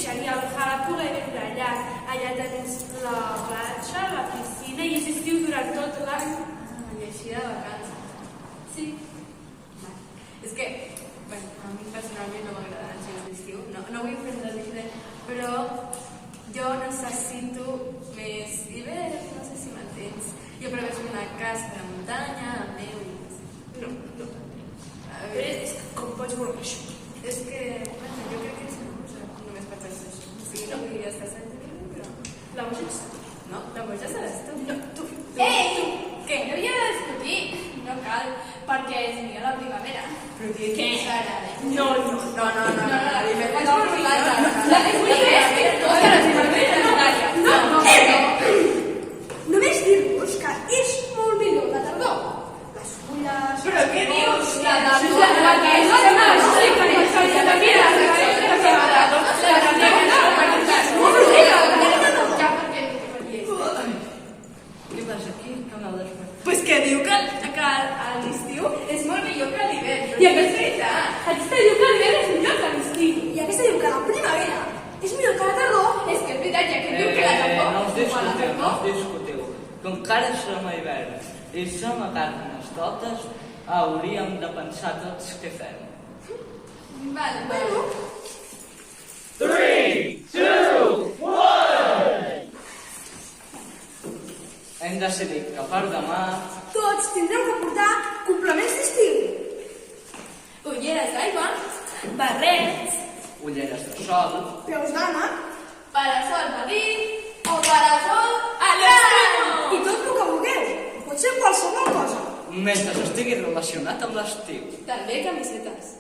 seria el hub, poder viure allà. Allà tens la platja, la piscina i és estiu durant tot l'any. I així de vacances. Sí. És que, a mi personalment no m'agrada els d'estiu, no vull prendre diferent, però jo necessito més hivern, no sé si m'entens. Jo prefereixo una casa de muntanya, amb neu i... No. Però És que com pots voler això? és que, jo crec que és una cosa, només per pensar això. Sí, no vull estar sense però... La boja ets tu. No, la boja seràs tu. Tu. Ei, tu! Què? No havia de discutir? No cal, perquè és millor la primavera. Però què? No. I me faig por l'altra. La primavera, la primavera, no. Només dir-vos que és molt millor la tardor. Les fulles... Però què dius? La Què passa aquí? Que m'heu despertat? Pues que diu que a l'estiu és molt millor que a l'hivern. I aquesta diu que l'hivern és millor que l'estiu. I aquesta diu que la primavera és millor que la tardor. És que és veritat, ja que diu que la tardor... No us discutiu. Com que ara som a hivern i som a Carnestoltes, hauríem de pensar tots què fem. Vale. 3, 2, 1! Hem decidit que per demà Tots tindreu que portar complements d'estiu. Ulleres d'aigua, Barrets, ulleres de sol, peus d'ana parasol petit o parasol a l'extremo. i tot el que vulgueu. Pot ser qualsevol cosa. mentre estigui relacionat amb l'estiu. També camisetes.